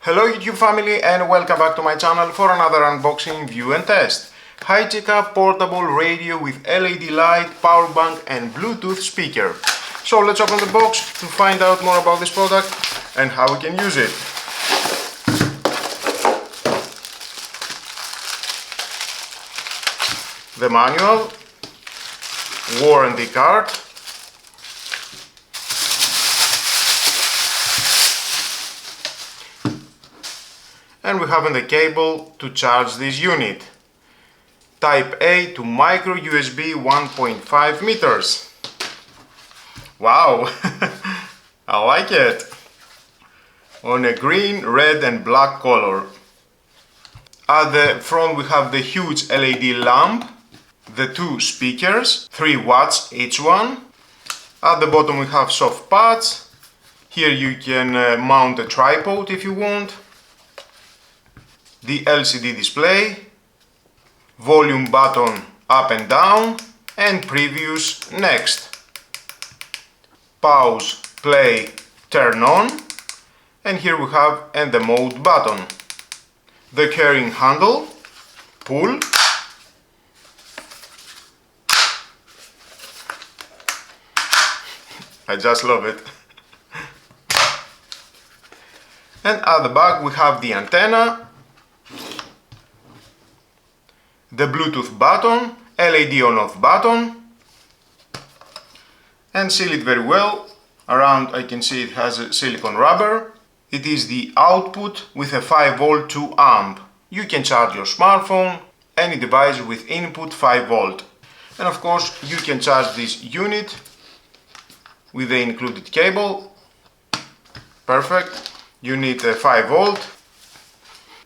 Hello YouTube family and welcome back to my channel for another unboxing, review and test. HYCHIKA portable radio with LED light, power bank and Bluetooth speaker. So let's open the box to find out more about this product and how we can use it. The manual, warranty card, and we have the cable to charge this unit. Type A to micro USB 1.5 meters. Wow, I like it. On a green, red and black color. At the front we have the huge LED lamp, the two speakers, 3 watts each one. At the bottom we have soft pads. Here you can mount a tripod if you want. The LCD display, volume button up and down, and previous, next. Pause, play, turn on, and here we have the mode button. The carrying handle, pull, I just love it. And at the back we have the antenna, the Bluetooth button, LED on-off button, and seal it very well. Around I can see it has a silicone rubber. It is the output with a 5V 2A. You can charge your smartphone, any device with input 5V. And of course you can charge this unit with the included cable. Perfect. You need a 5V.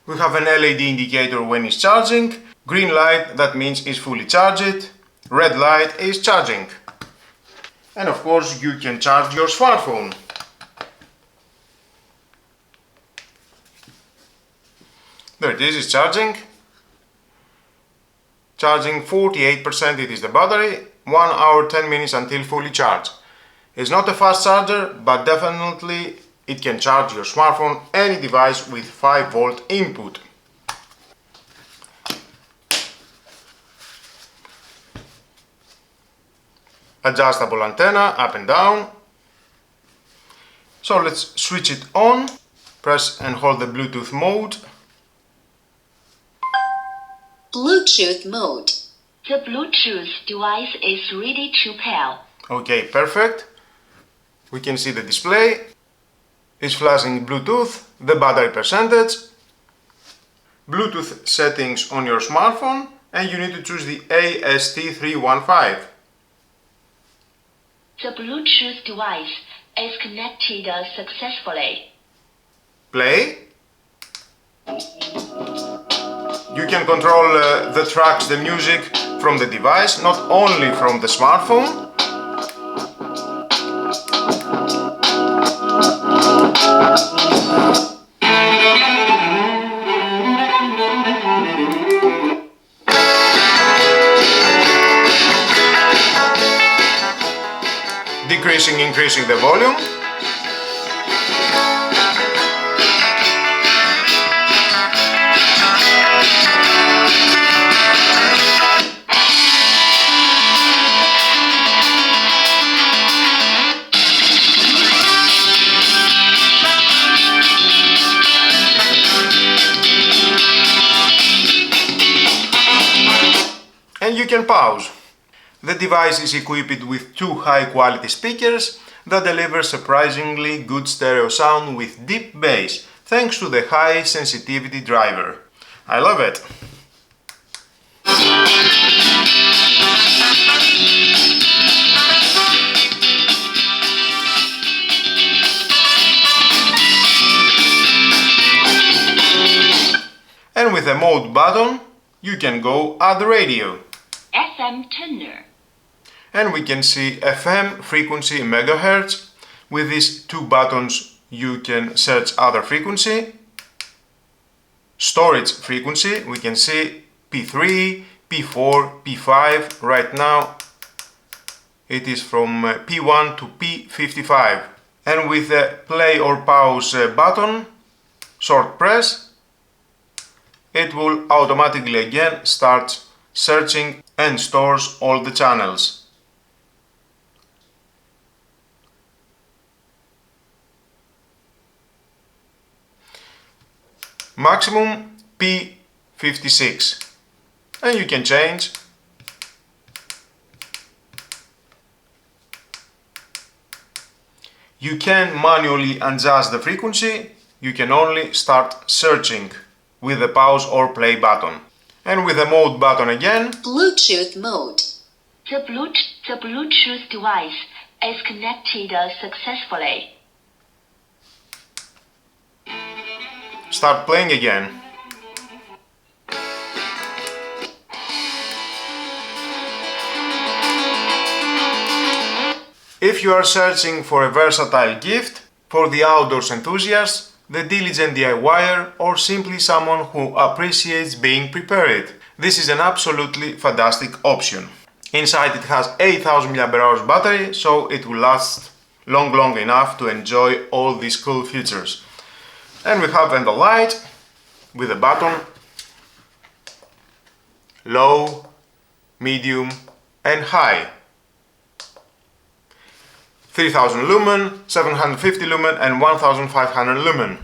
We have an LED indicator when it's charging. Green light, that means it's fully charged. Red light is charging. And of course you can charge your smartphone. There it is, it's charging. Charging 48%, it is the battery. 1 hour 10 minutes until fully charged. It's not a fast charger, but definitely it can charge your smartphone, any device with 5V input. Adjustable antenna up and down. So let's switch it on. Press and hold the Bluetooth mode. Bluetooth mode. The Bluetooth device is ready to pair. Okay, perfect. We can see the display. It's flashing Bluetooth, the battery percentage, Bluetooth settings on your smartphone, and you need to choose the AST315. The Bluetooth device is connected successfully. Play. You can control the tracks, the music from the device, not only from the smartphone. Decreasing, increasing the volume. And you can pause. The device is equipped with 2 high-quality speakers that deliver surprisingly good stereo sound with deep bass, thanks to the high sensitivity driver. I love it! And with the mode button, you can go at the radio. FM tuner. And we can see FM frequency megahertz. With these 2 buttons you can search other frequency. Storage frequency, we can see P3, P4, P5. Right now it is from P1 to P55. And with the play or pause button, short press, it will automatically again start searching and stores all the channels. Maximum P56, and you can change. You can manually adjust the frequency. You can only start searching with the pause or play button. And with the mode button again, Bluetooth mode. The Bluetooth device is connected successfully. start playing again. If you are searching for a versatile gift for the outdoors enthusiast, the diligent DIYer, or simply someone who appreciates being prepared, this is an absolutely fantastic option. Inside it has 8000 mAh battery, so it will last long enough to enjoy all these cool features. And we have the light with a button, low, medium and high. 3000 lumen, 750 lumen and 1500 lumen.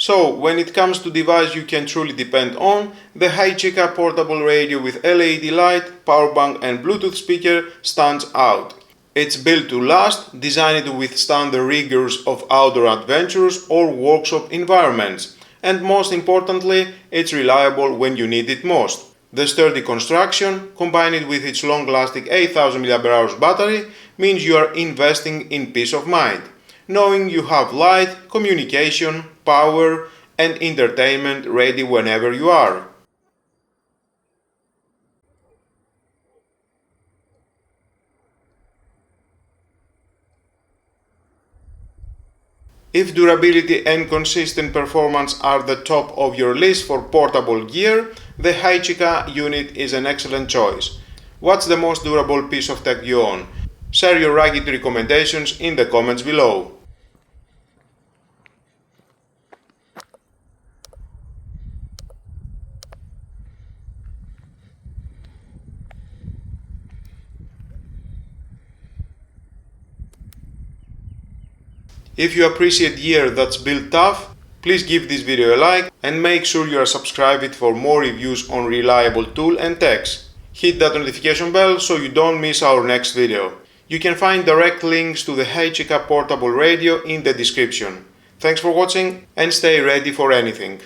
So, when it comes to device you can truly depend on, the HYCHIKA portable radio with LED light, power bank and Bluetooth speaker stands out. It's built to last, designed to withstand the rigors of outdoor adventures or workshop environments. And most importantly, it's reliable when you need it most. The sturdy construction, combined with its long-lasting 8000 mAh battery, means you are investing in peace of mind, knowing you have light, communication, power and entertainment ready whenever you are. If durability and consistent performance are the top of your list for portable gear, the HYCHIKA unit is an excellent choice. What's the most durable piece of tech you own? Share your rugged recommendations in the comments below. If you appreciate gear that's built tough, please give this video a like and make sure you are subscribed for more reviews on reliable tool and techs. Hit that notification bell so you don't miss our next video. You can find direct links to the HYCHIKA portable radio in the description. Thanks for watching and stay ready for anything.